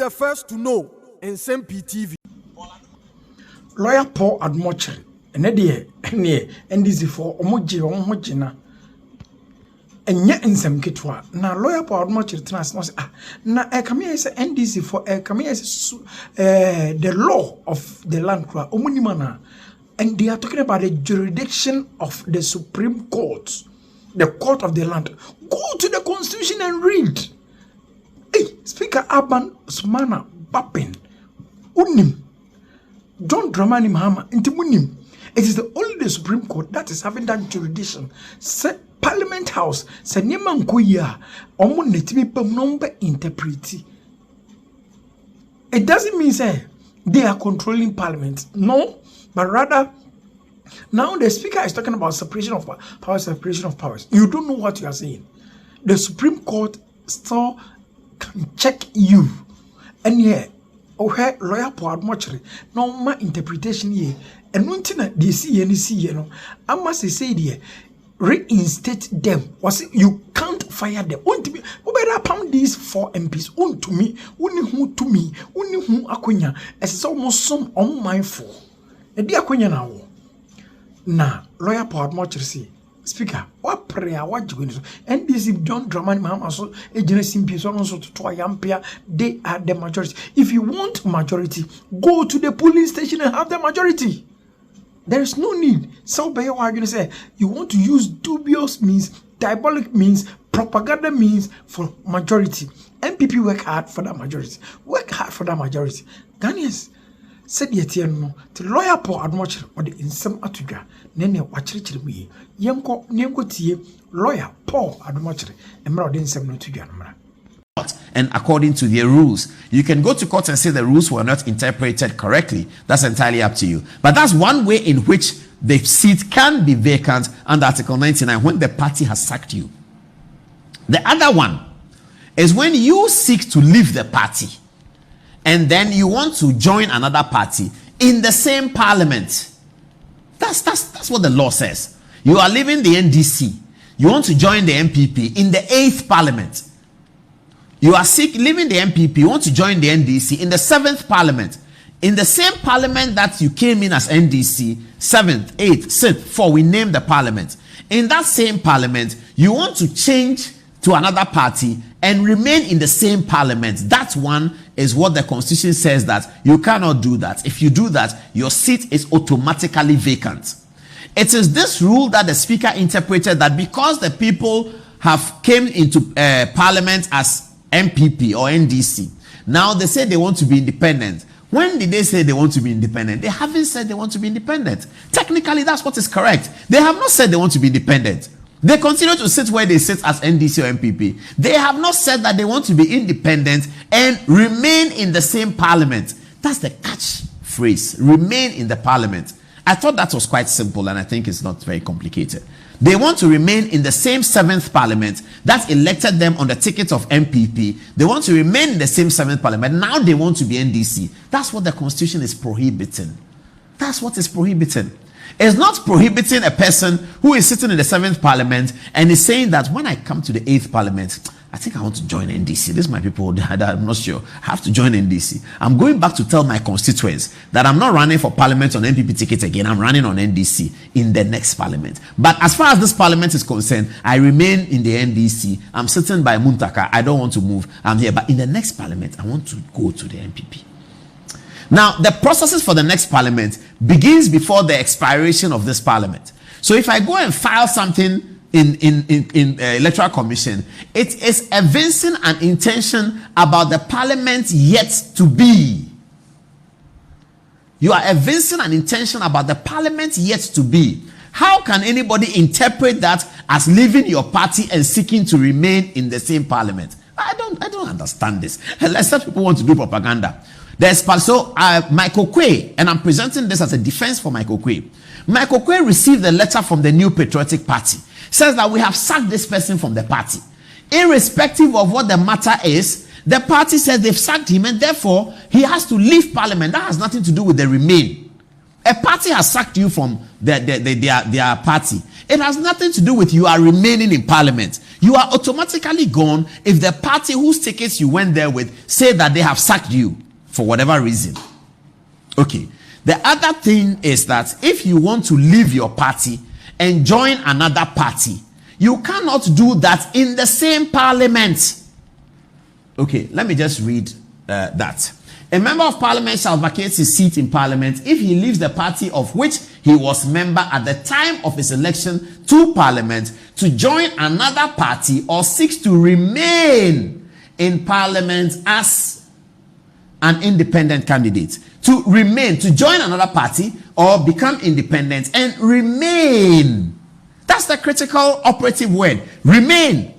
the first to know in Nsem-Pii TV. Lawyer Paul Admochiri, and NDC for Omojina. And yet in some kitwa. Now, Lawyer Paul Admochiri trans now come here is NDC for come here is the law of the land Omunimana. And they are talking about the jurisdiction of the Supreme Court, the court of the land. Go to the Constitution and read. Hey, Speaker Aban Sumana Bapin Unim John Dramani Mahama Intimunim. It is only the Supreme Court that is having that jurisdiction. Say Parliament House, say Neman Koya, Omun Netimi number interpreti. It doesn't mean say they are controlling Parliament. No, but rather now the Speaker is talking about separation of powers. You don't know what you are saying. The Supreme Court still can check you. And yeah, okay, Lawyer Paul Admochiri, no my interpretation here. And one thing that they see, I must say there, reinstate them. Was it you can't fire them? We better pound these 4 MPs on to me, only who Akunya, as it's almost some unmindful. The dear Akunya now, Lawyer Paul Admochiri say, Speaker, what prayer, what you going to do? And this is John Dramani Mahama, so a Nsem-Pii, so also to Twayampia, they are the majority. If you want majority, go to the polling station and have the majority. There is no need. So, by your argument, say you want to use dubious means, diabolic means, propaganda means for majority. MPP work hard for that majority. Work hard for that majority. Ghanaians said yet no to Lawyer Paul Admochiri or the Nsem Atuga nene wachirichiri mi yemko tie Lawyer Paul Admochiri emra the Nsem Atuga namra. And according to their rules, you can go to court and say the rules were not interpreted correctly. That's entirely up to you. But that's one way in which the seat can be vacant under Article 99 when the party has sacked you. The other one is when you seek to leave the party and then you want to join another party in the same parliament. That's what the law says. You are leaving the NDC. You want to join the MPP in the 8th parliament. You are leaving the MPP. You want to join the NDC in the 7th parliament. In the same parliament that you came in as NDC, 7th, 8th, 6th, 4, we name the parliament. In that same parliament, you want to change to another party and remain in the same parliament. That one is what the Constitution says that you cannot do that. If you do that, your seat is automatically vacant. It is this rule that the Speaker interpreted that because the people have came into parliament as MPP or NDC, now they say they want to be independent. When did they say they want to be independent? They haven't said they want to be independent. Technically, that's what is correct. They have not said they want to be independent. They continue to sit where they sit as NDC or MPP. They have not said that they want to be independent and remain in the same parliament. That's the catch phrase. Remain in the parliament. I thought that was quite simple, and I think it's not very complicated. They want to remain in the same 7th parliament that elected them on the ticket of MPP. They want to remain in the same 7th parliament. Now they want to be NDC. That's what the Constitution is prohibiting. That's what is prohibiting. It's not prohibiting a person who is sitting in the 7th parliament and is saying that when I come to the 8th parliament, I think I want to join NDC. This is my people that I'm not sure. I have to join NDC. I'm going back to tell my constituents that I'm not running for parliament on MPP ticket again. I'm running on NDC in the next parliament. But as far as this parliament is concerned, I remain in the NDC. I'm sitting by Muntaka. I don't want to move. I'm here. But in the next parliament, I want to go to the MPP. Now, the processes for the next parliament begins before the expiration of this parliament. So if I go and file something in electoral commission, it is evincing an intention about the parliament yet to be. You are evincing an intention about the parliament yet to be. How can anybody interpret that as leaving your party and seeking to remain in the same parliament? I don't understand this. Unless some people want to do propaganda. There's also Michael Quay, and I'm presenting this as a defense for Michael Quay. Michael Quay received a letter from the New Patriotic Party. Says that we have sacked this person from the party. Irrespective of what the matter is, the party says they've sacked him and therefore he has to leave parliament. That has nothing to do with the remain. A party has sacked you from their party. It has nothing to do with you are remaining in parliament. you are automatically gone if the party whose tickets you went there with say that they have sacked you for whatever reason. Okay. The other thing is that if you want to leave your party and join another party, you cannot do that in the same parliament. Okay, let me just read that. A member of parliament shall vacate his seat in parliament if he leaves the party of which he was member at the time of his election to parliament to join another party or seeks to remain in parliament as an independent candidate. To remain, to join another party or become independent and remain. That's the critical operative word. Remain.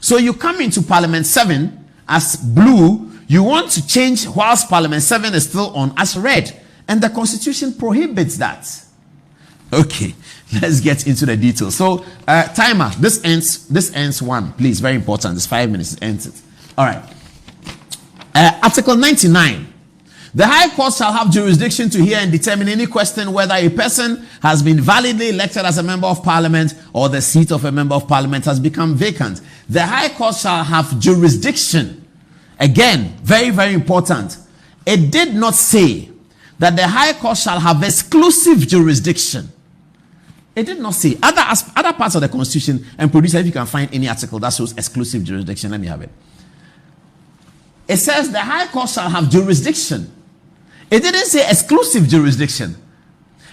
So you come into Parliament 7 as blue, you want to change whilst Parliament 7 is still on as red. And the Constitution prohibits that. Okay, let's get into the details. So, timer, this ends 1. Please, very important. It's 5 minutes, it ends it. All right. Article 99. The High Court shall have jurisdiction to hear and determine any question whether a person has been validly elected as a member of parliament or the seat of a member of parliament has become vacant. The High Court shall have jurisdiction. Again, very, very important. It did not say that the High Court shall have exclusive jurisdiction. It did not say. Other parts of the Constitution, and producer, if you can find any article that shows exclusive jurisdiction, let me have it. It says the High Court shall have jurisdiction. It didn't say exclusive jurisdiction,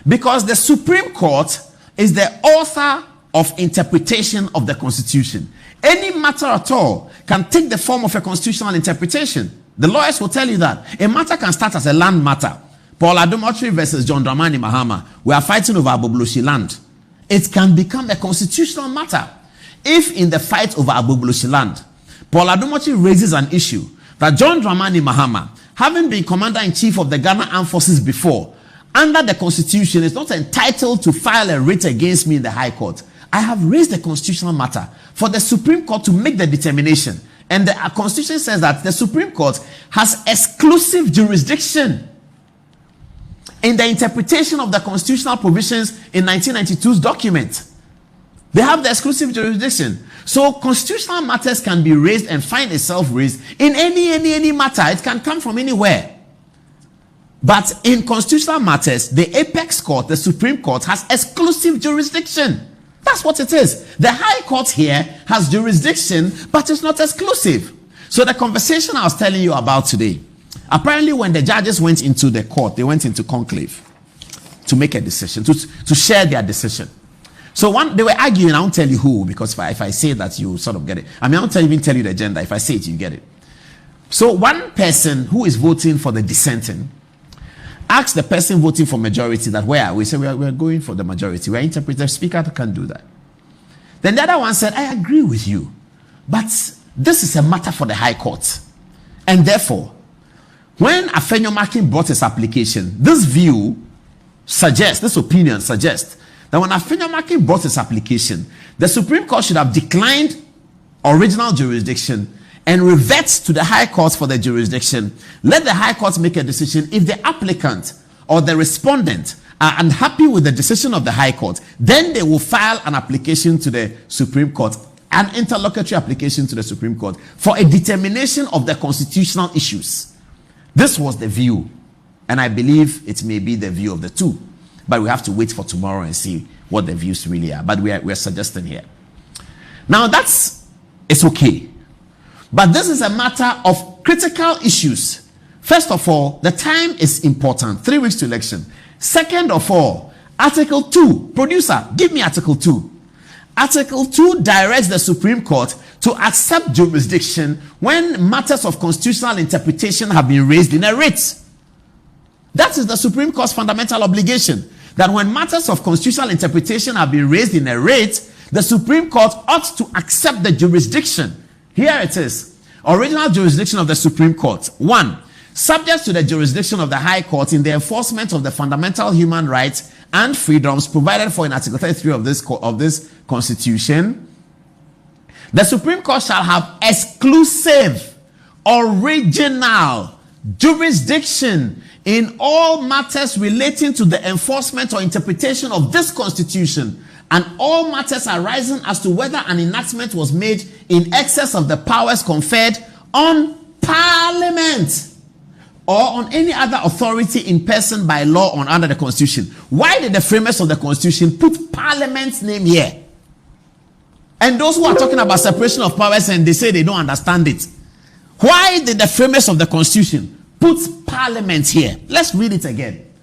because the Supreme Court is the author of interpretation of the Constitution. Any matter at all can take the form of a constitutional interpretation. The lawyers will tell you that. A matter can start as a land matter. Parliamentary versus John Dramani Mahama. We are fighting over Aboboloshi land. It can become a constitutional matter. If in the fight over Aboboloshi land, Parliamentary raises an issue that John Dramani Mahama, having been commander-in-chief of the Ghana Armed Forces before, under the Constitution, is not entitled to file a writ against me in the High Court. I have raised the constitutional matter for the Supreme Court to make the determination. And the Constitution says that the Supreme Court has exclusive jurisdiction in the interpretation of the constitutional provisions in 1992's document. They have the exclusive jurisdiction. So constitutional matters can be raised and find itself raised in any matter. It can come from anywhere. But in constitutional matters, the apex court, the Supreme Court, has exclusive jurisdiction. That's what it is. The High Court here has jurisdiction, but it's not exclusive. So the conversation I was telling you about today, apparently when the judges went into the court, they went into conclave to make a decision, to share their decision. So they were arguing. I won't tell you who, because if I say that, you sort of get it. I mean, I won't even tell you the agenda. If I say it, you get it. So one person who is voting for the dissenting asked the person voting for majority that where? We say we are going for the majority. We are interpreting. The speaker can't do that. Then the other one said, I agree with you, but this is a matter for the High Court. And therefore, when Afenyo Makin brought his application, this opinion suggests that when Afenyo Makin brought his application, the Supreme Court should have declined original jurisdiction and revert to the High Court for the jurisdiction. Let the High Court make a decision. If the applicant or the respondent are unhappy with the decision of the High Court, then they will file an application to the Supreme Court, an interlocutory application to the Supreme Court for a determination of the constitutional issues. This was the view, and I believe it may be the view of the two, but we have to wait for tomorrow and see what the views really are. But we are suggesting here. Now it's okay. But this is a matter of critical issues. First of all, the time is important. 3 weeks to election. Second of all, Article 2. Producer, give me Article 2. Article 2 directs the Supreme Court to accept jurisdiction when matters of constitutional interpretation have been raised in a writ. That is the Supreme Court's fundamental obligation. That when matters of constitutional interpretation have been raised in a writ, the Supreme Court ought to accept the jurisdiction. Here it is. Original jurisdiction of the Supreme Court. 1. Subject to the jurisdiction of the High Court in the enforcement of the fundamental human rights and freedoms provided for in Article 33 of this Constitution, the Supreme Court shall have exclusive, original jurisdiction in all matters relating to the enforcement or interpretation of this Constitution, and all matters arising as to whether an enactment was made in excess of the powers conferred on Parliament or on any other authority in person by law or under the Constitution. Why did the framers of the Constitution put Parliament's name here? And those who are talking about separation of powers and they say they don't understand it. Why did the framers of the Constitution put Parliament here? Let's read it again.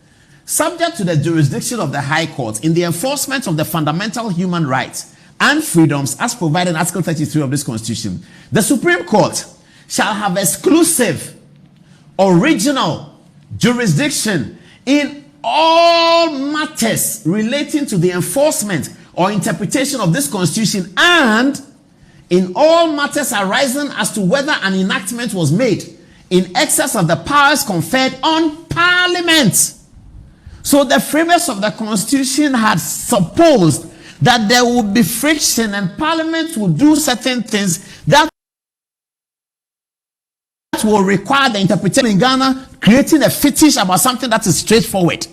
Subject to the jurisdiction of the High Court in the enforcement of the fundamental human rights and freedoms as provided in Article 33 of this Constitution, the Supreme Court shall have exclusive original jurisdiction in all matters relating to the enforcement or interpretation of this Constitution and in all matters arising as to whether an enactment was made in excess of the powers conferred on Parliament. So the framers of the Constitution had supposed that there would be friction and Parliament would do certain things that will require the interpretation in Ghana, creating a fetish about something that is straightforward.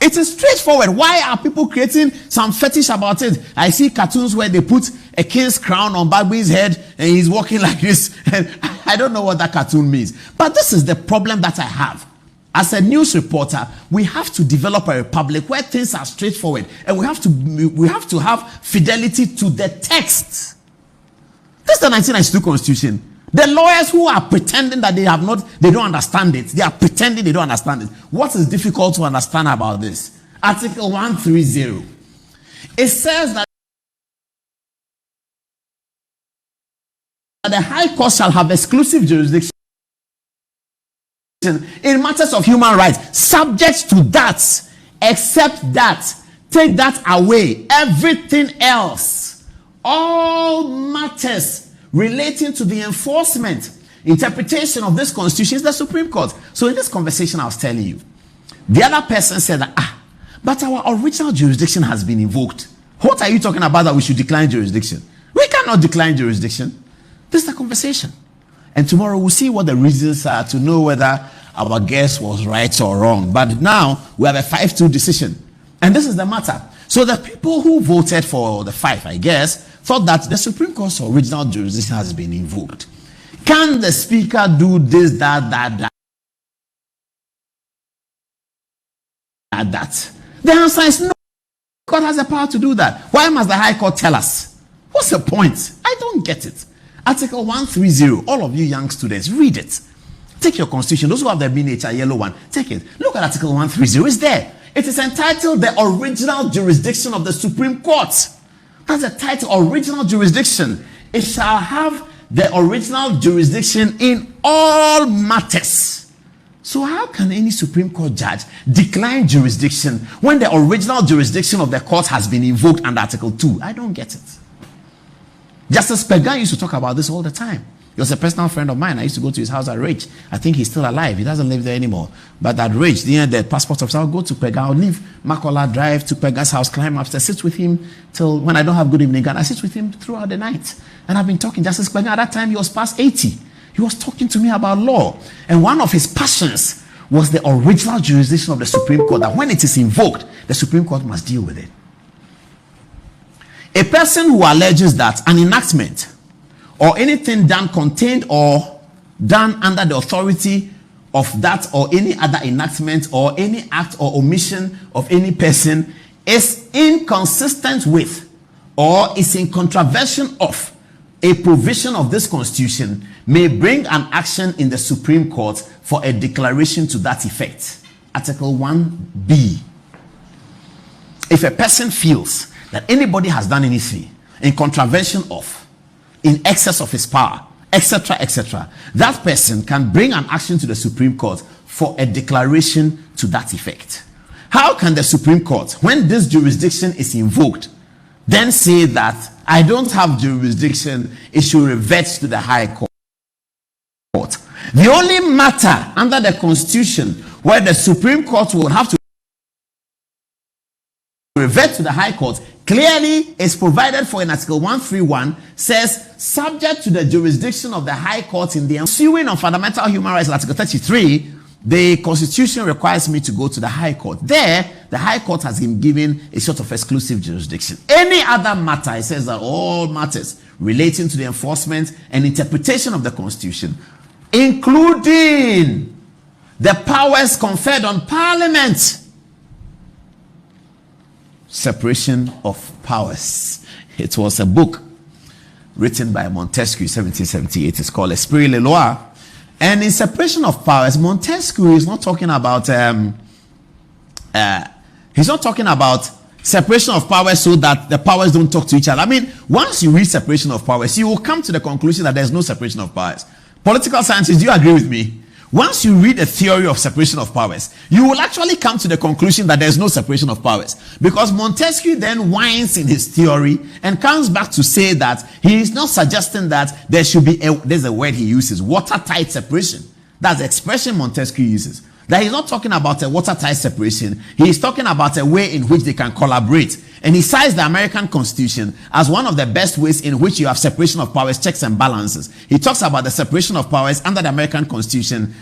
It is straightforward. Why are people creating some fetish about it? I see cartoons where they put a king's crown on Bagby's head and he's walking like this. And I don't know what that cartoon means. But this is the problem that I have. As a news reporter, we have to develop a republic where things are straightforward, and we have to have fidelity to the text. This is the 1992 Constitution. The lawyers who are pretending that they don't understand it, they are pretending they don't understand it. What is difficult to understand about this? Article 130. It says that the High Court shall have exclusive jurisdiction in matters of human rights, subject to that, except that, take that away, everything else, all matters relating to the enforcement, interpretation of this Constitution is the Supreme Court. So in this conversation I was telling you, the other person said that, but our original jurisdiction has been invoked. What are you talking about that we should decline jurisdiction? We cannot decline jurisdiction. This is the conversation. And tomorrow we'll see what the reasons are to know whether our guess was right or wrong. But now we have a 5-2 decision. And this is the matter. So the people who voted for the 5, I guess, thought that the Supreme Court's original jurisdiction has been invoked. Can the Speaker do this, that? The answer is no. The court has the power to do that. Why must the High Court tell us? What's the point? I don't get it. Article 130, all of you young students, read it. Take your Constitution. Those who have the miniature yellow one, take it. Look at Article 130. It's there. It is entitled the original jurisdiction of the Supreme Court. That's the title, original jurisdiction. It shall have the original jurisdiction in all matters. So how can any Supreme Court judge decline jurisdiction when the original jurisdiction of the court has been invoked under Article 2? I don't get it. Justice Pegan used to talk about this all the time. He was a personal friend of mine. I used to go to his house at Ridge. I think he's still alive. He doesn't live there anymore. But at Ridge, the passport officer, I'll go to Pegan. I'll leave Makola Drive to Pegan's house, climb upstairs, sit with him till when I don't have good evening. And I sit with him throughout the night. And I've been talking. Justice Pegan, at that time, he was past 80. He was talking to me about law. And one of his passions was the original jurisdiction of the Supreme Court, that when it is invoked, the Supreme Court must deal with it. A person who alleges that an enactment or anything done contained or done under the authority of that or any other enactment or any act or omission of any person is inconsistent with or is in contravention of a provision of this Constitution may bring an action in the Supreme Court for a declaration to that effect. Article 1B. If a person feels that anybody has done anything in contravention of, in excess of his power, etc., etc., that person can bring an action to the Supreme Court for a declaration to that effect. How can the Supreme Court, when this jurisdiction is invoked, then say that I don't have jurisdiction, it should revert to the High Court? The only matter under the Constitution where the Supreme Court will have to revert to the High Court clearly is provided for in Article 131, says subject to the jurisdiction of the High Court in the ensuing of fundamental human rights. Article 33, the Constitution requires me to go to the High Court. There, the High Court has been given a sort of exclusive jurisdiction. Any other matter, it says that all matters relating to the enforcement and interpretation of the Constitution, including the powers conferred on Parliament. Separation of powers. It was a book written by Montesquieu, 1778. It's called Esprit de Loi. And in separation of powers, Montesquieu is not talking about he's not talking about separation of powers so that the powers don't talk to each other. I mean, once you read separation of powers, you will come to the conclusion that there's no separation of powers. Political scientists, do you agree with me? Once you read a theory of separation of powers, you will actually come to the conclusion that there's no separation of powers. Because Montesquieu then whines in his theory and comes back to say that he is not suggesting that there should be there's a word he uses, watertight separation. That's the expression Montesquieu uses. That he's not talking about a watertight separation. He is talking about a way in which they can collaborate. And he cites the American Constitution as one of the best ways in which you have separation of powers, checks and balances. He talks about the separation of powers under the American Constitution,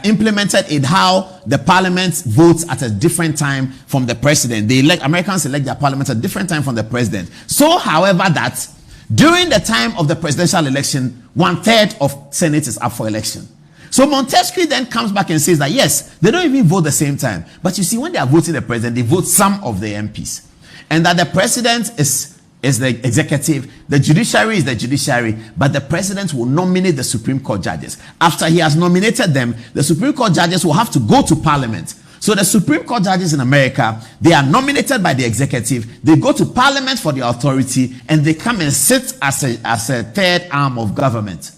implemented in how the parliament votes at a different time from the president. Americans elect their parliament at a different time from the president. So, however, that during the time of the presidential election, 1/3 of Senate is up for election. So Montesquieu then comes back and says that yes, they don't even vote the same time. But you see, when they are voting the president, they vote some of the MPs. And that the president is the executive, the judiciary is the judiciary, but the president will nominate the Supreme Court judges. After he has nominated them, the Supreme Court judges will have to go to Parliament. So the Supreme Court judges in America, they are nominated by the executive, they go to Parliament for the authority, and they come and sit as a third arm of government.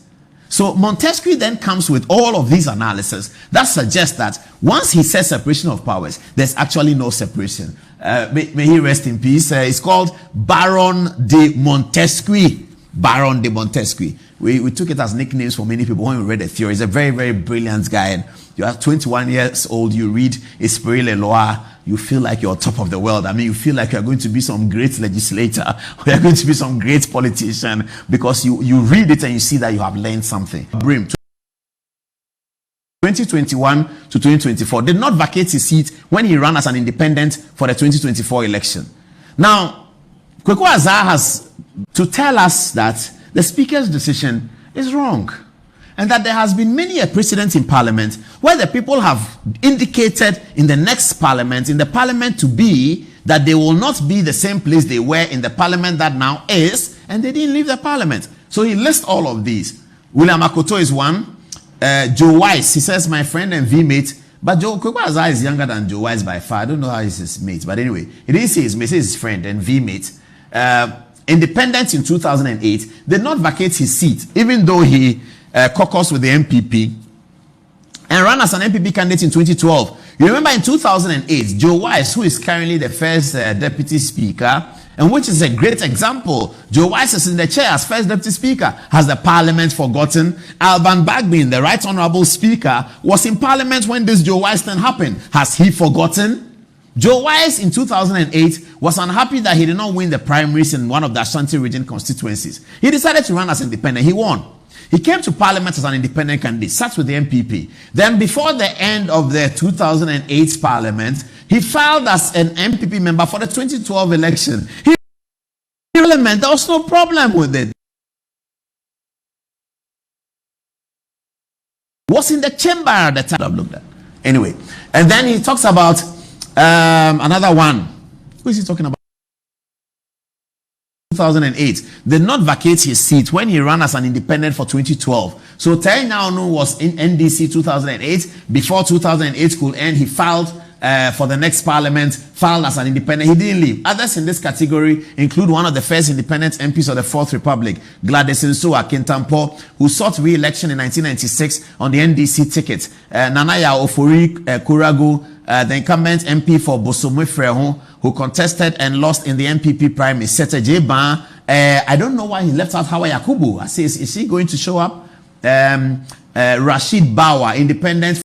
So Montesquieu then comes with all of these analyses that suggest that once he says separation of powers, there's actually no separation. May he rest in peace. It's called Baron de Montesquieu. Baron de Montesquieu. We took it as nicknames for many people when we read the theory. He's a very, very brilliant guy. And you are 21 years old, you read Esprit de Loi, you feel like you're top of the world. I mean, you feel like you're going to be some great legislator, or you're going to be some great politician, because you read it and you see that you have learned something. Brim, 2021 to 2024, did not vacate his seat when he ran as an independent for the 2024 election. Now, Kwaku Azar has to tell us that the Speaker's decision is wrong, and that there has been many a precedent in Parliament where the people have indicated in the next Parliament, in the Parliament to be, that they will not be the same place they were in the Parliament that now is, and they didn't leave the Parliament. So he lists all of these. William Akoto is one. Joe Wise, he says, my friend and V-mate, but Kwaku Azar is younger than Joe Wise by far. I don't know how he's his mate, but anyway, he didn't say his mate, his friend and V-mate. Independent in 2008, did not vacate his seat, even though he caucused with the MPP and ran as an MPP candidate in 2012. You remember in 2008, Joe Wise, who is currently the first deputy speaker, and which is a great example. Joe Wise is in the chair as first deputy speaker. Has the Parliament forgotten? Alban Bagbin, the right honorable speaker, was in Parliament when this Joe Wise thing happened. Has he forgotten? Joe Wise in 2008 was unhappy that he did not win the primaries in one of the Ashanti region constituencies. He decided to run as independent. He won. He came to Parliament as an independent candidate, sat with the MPP. Then before the end of the 2008 Parliament, he filed as an MPP member for the 2012 election. There was no problem with it. Was in the chamber at the time. I've looked at. Anyway, and then he talks about another one. Who is he talking about? 2008 did not vacate his seat when he ran as an independent for 2012. So Terry Naunu was in NDC 2008. Before 2008 could end, he filed for the next Parliament, filed as an independent. He didn't leave. Others in this category include one of the first independent MPs of the Fourth Republic, Gladys Nsua Kintampo, who sought re-election in 1996 on the NDC ticket. Nanaya Ofori Kuragu, the incumbent MP for Bosomwe Freho, who contested and lost in the MPP primary. Sete Ban, I don't know why he left out Hawa Yakubu. I say, is he going to show up? Rashid Bawa, independent